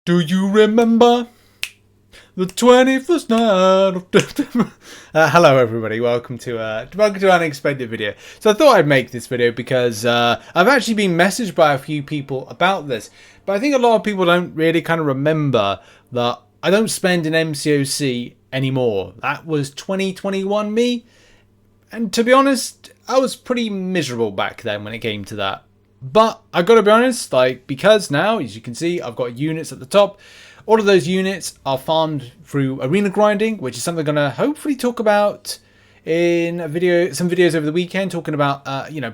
Do you remember the 21st night of September? Hello everybody, welcome to an unexpected video. So I thought I'd make this video because I've actually been messaged by a few people about this, but I think a lot of people don't really kind of remember that I don't spend in MCOC anymore. That was 2021 me, and to be honest, I was pretty miserable back then when it came to that. But I gotta be honest, because now, as you can see, I've got units at the top. All of those units are farmed through arena grinding, which is something I'm gonna hopefully talk about in some videos over the weekend, talking about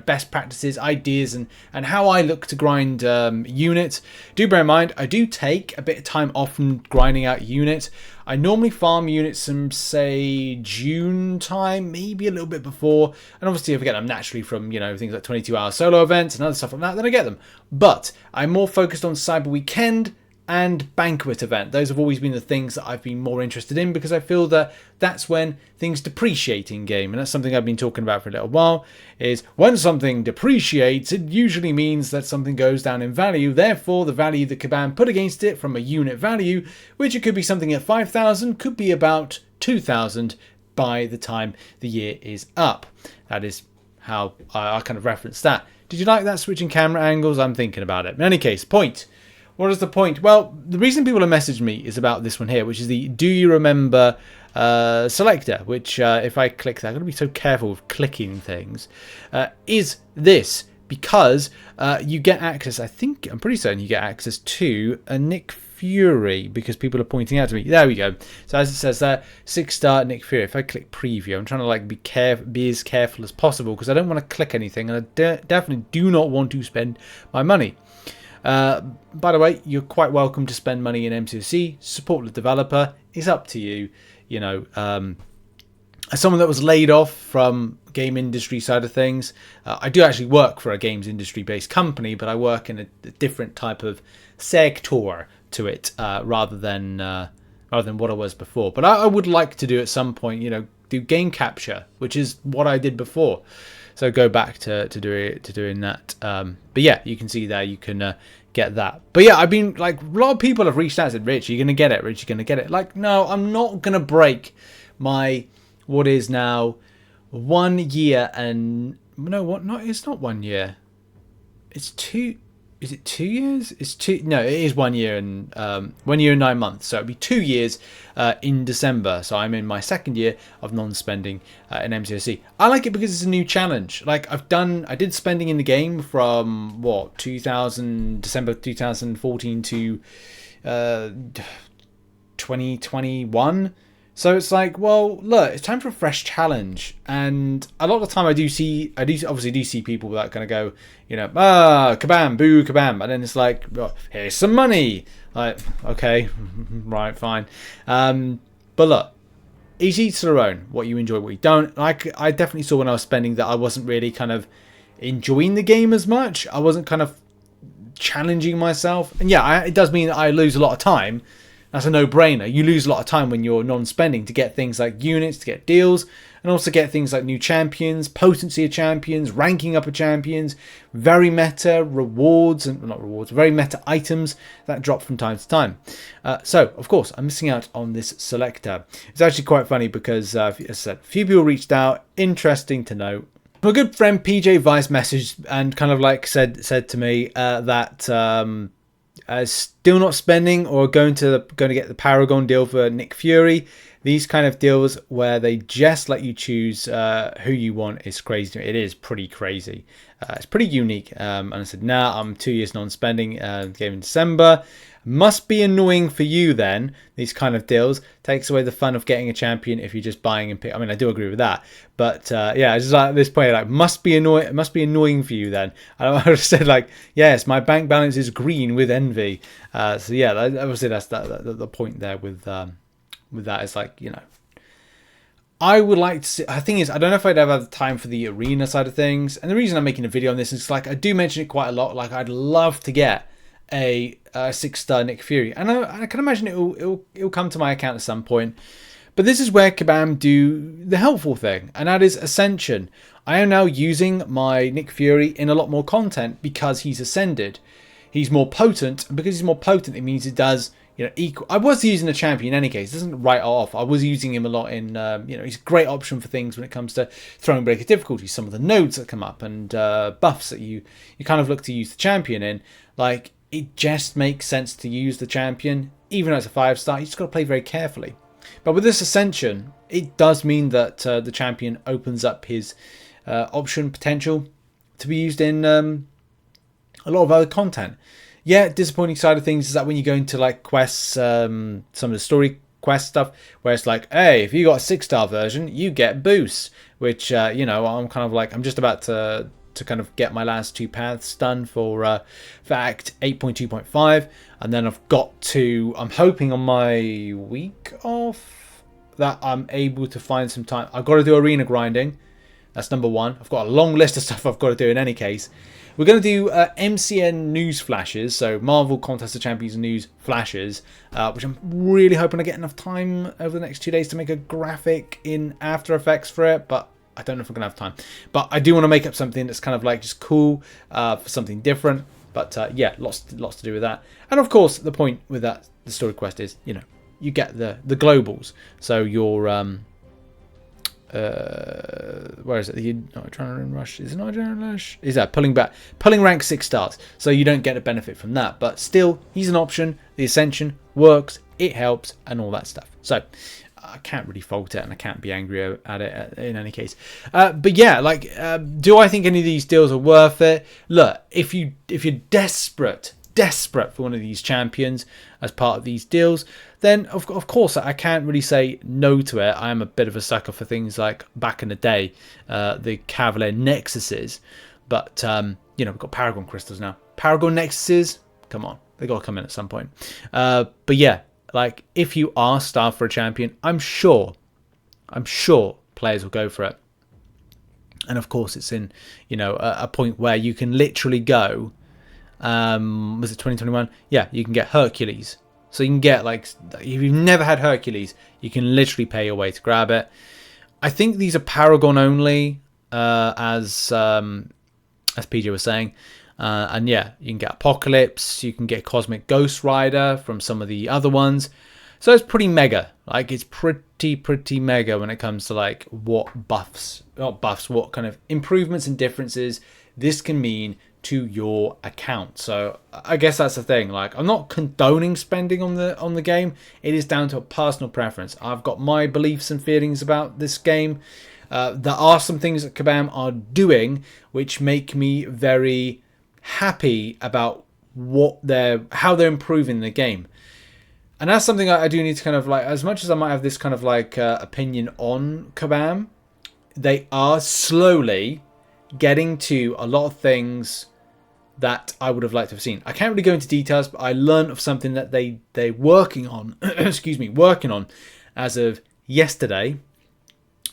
best practices, ideas, and how I look to grind units. Do bear in mind, I do take a bit of time off from grinding out units. I normally farm units from, say, June time, maybe a little bit before. And obviously, if I get them naturally from, things like 22-hour solo events and other stuff like that, then I get them. But I'm more focused on Cyber Weekend and Banquet event. Those have always been the things that I've been more interested in because I feel that that's when things depreciate in game. And that's something I've been talking about for a little while, is when something depreciates, it usually means that something goes down in value. Therefore, the value that Kabam put against it from a unit value, which it could be something at 5,000, could be about 2,000 by the time the year is up. That is how I kind of reference that. Did you like that switching camera angles? I'm thinking about it. In any case, point. What is the point? Well, the reason people have messaged me is about this one here, which is the Do You Remember selector, which if I click that, I've got to be so careful with clicking things, is this, because you get access, I'm pretty certain you get access to a Nick Fury, because people are pointing out to me. There we go. So as it says there, 6-star Nick Fury. If I click preview, I'm trying to be as careful as possible because I don't want to click anything, and I definitely do not want to spend my money. By the way, you're quite welcome to spend money in MCOC, support the developer, it's up to you. As someone that was laid off from game industry side of things, I do actually work for a games industry based company, but I work in a different type of sector to it, rather than what I was before. But I would like to do at some point, do game capture, which is what I did before. So go back to doing that. But yeah, you can see there, you can get that. But yeah, I've been a lot of people have reached out and said, Rich, you're going to get it. Rich, you're going to get it. No, I'm not going to break my, what is now 1 year and, no, what? No, it's not 1 year. It's 2. Is it 2 years? It's 2. No, it is 1 year and 1 year and 9 months. So it'll be 2 years in December. So I'm in my second year of non-spending in MCOC. I like it because it's a new challenge. I did spending in the game from December 2014 to 2021. So it's look, it's time for a fresh challenge. And a lot of the time I do obviously see people that kind of go, kabam, boo, kabam. And then it's here's some money. Okay, right, fine. But look, each to their own, what you enjoy, what you don't. I definitely saw when I was spending that I wasn't really kind of enjoying the game as much. I wasn't kind of challenging myself. And yeah, it does mean that I lose a lot of time. That's a no-brainer. You lose a lot of time when you're non-spending to get things like units, to get deals, and also get things like new champions, potency of champions, ranking up of champions, very meta rewards, and not rewards, very meta items that drop from time to time. So, of course, I'm missing out on this selector. It's actually quite funny because, as I said, a few people reached out. Interesting to know. My good friend PJ Vice messaged and kind of said to me that... still not spending or going to get the Paragon deal for Nick Fury. These kind of deals where they just let you choose who you want is crazy. It is pretty crazy. It's pretty unique. And I said, nah, I'm 2 years non-spending. Game in December. Must be annoying for you then. These kind of deals takes away the fun of getting a champion if you're just buying and pick. I mean, I do agree with that, but yeah, it's just at this point, must be annoying. It must be annoying for you then. I would have said yes, my bank balance is green with envy. So yeah, obviously that's the point there with that. It's I would like to see. The thing is, I don't know if I'd ever have the time for the arena side of things, and the reason I'm making a video on this is I do mention it quite a lot. I'd love to get a 6-star Nick Fury, and I can imagine it'll come to my account at some point. But this is where Kabam do the helpful thing, and that is Ascension. I am now using my Nick Fury in a lot more content because he's ascended. He's more potent, and because he's more potent, it means it does equal. I was using the champion in any case. It doesn't write it off. I was using him a lot in, he's a great option for things when it comes to throwing breaker difficulty. Some of the nodes that come up and buffs that you kind of look to use the champion in. Like, it just makes sense to use the champion, even though it's a 5-star. You just got to play very carefully. But with this Ascension, it does mean that the champion opens up his option potential to be used in a lot of other content. Yeah, disappointing side of things is that when you go into like quests, some of the story quest stuff, where it's like, hey, if you got a 6-star version, you get boosts, which I'm kind of like, I'm just about to kind of get my last 2 paths done for Act 8.2.5, and then I'm hoping on my week off that I'm able to find some time. I've got to do arena grinding. That's number 1. I've got a long list of stuff I've got to do in any case. We're going to do MCN news flashes, so Marvel Contest of Champions news flashes, which I'm really hoping to get enough time over the next 2 days to make a graphic in After Effects for it, but I don't know if I'm going to have time. But I do want to make up something that's kind of like just cool for something different. But yeah, lots to do with that. And of course, the point with that, the story quest is, you get the globals. So your where is it? The adrenaline rush. Is it not adrenaline rush? Is that pulling rank 6 stars? So you don't get a benefit from that, but still, he's an option. The Ascension works, it helps, and all that stuff. So I can't really fault it, and I can't be angry at it in any case. But yeah, like, do I think any of these deals are worth it? Look, if you're desperate for one of these champions as part of these deals, then of course I can't really say no to it. I am a bit of a sucker for things like back in the day, the Cavalier Nexuses, but we've got Paragon crystals now. Paragon Nexuses, come on, they got to come in at some point. But yeah, like, if you are starved for a champion, I'm sure players will go for it. And of course, it's in a point where you can literally go. Was it 2021? Yeah, you can get Hercules. So you can get, like, if you've never had Hercules, you can literally pay your way to grab it. I think these are Paragon only, as PJ was saying. And yeah, you can get Apocalypse, you can get Cosmic Ghost Rider from some of the other ones. So it's pretty mega. Like, it's pretty mega when it comes to like what what kind of improvements and differences this can mean to your account. So I guess that's the thing. Like, I'm not condoning spending on the game. It is down to a personal preference. I've got my beliefs and feelings about this game. There are some things that Kabam are doing which make me very happy about how they're improving the game. And that's something I do need to kind of like, as much as I might have this kind of like opinion on Kabam, they are slowly getting to a lot of things that I would have liked to have seen. I can't really go into details, but I learned of something that they're working on, working on as of yesterday,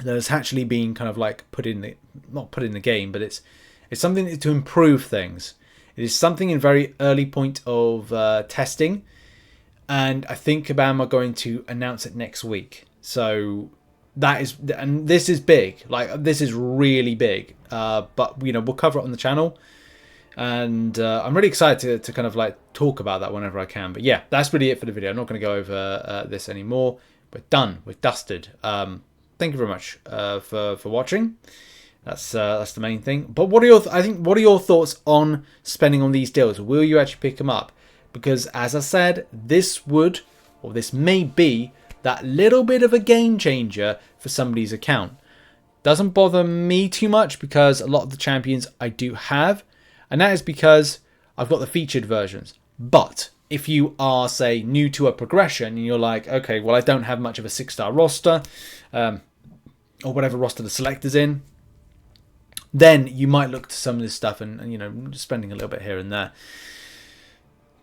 that has actually been kind of like not put in the game, but it's something to improve things. It is something in very early point of testing, and I think Kabam are going to announce it next week. So this is big. Like, this is really big. But we'll cover it on the channel, and I'm really excited to kind of like talk about that whenever I can. But yeah, that's really it for the video. I'm not going to go over this anymore. We're done. We're dusted. Thank you very much for watching. That's the main thing. But what are your thoughts on spending on these deals? Will you actually pick them up? Because as I said, this may be that little bit of a game changer for somebody's account. Doesn't bother me too much because a lot of the champions I do have, and that is because I've got the featured versions. But if you are, say, new to a progression and you're like, okay, well, I don't have much of a 6-star roster, or whatever roster the selector's in, then you might look to some of this stuff and spending a little bit here and there.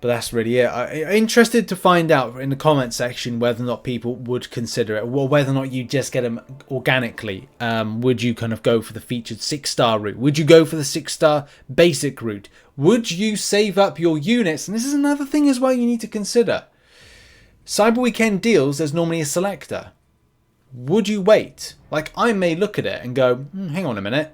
But that's really it. I'm interested to find out in the comment section whether or not people would consider it, or whether or not you just get them organically. Would you kind of go for the featured 6-star route? Would you go for the 6-star basic route? Would you save up your units? And this is another thing as well you need to consider. Cyber Weekend deals, there's normally a selector. Would you wait? Like, I may look at it and go, hang on a minute.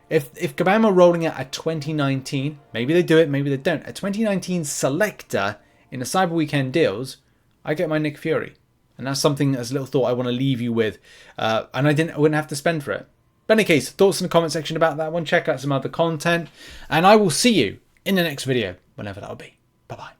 If Kabam are rolling out a 2019, maybe they do it, maybe they don't, a 2019 selector in the Cyber Weekend deals, I get my Nick Fury. And that's something, as a little thought, I want to leave you with. And I wouldn't have to spend for it. But in any case, thoughts in the comment section about that one. Check out some other content. And I will see you in the next video, whenever that'll be. Bye-bye.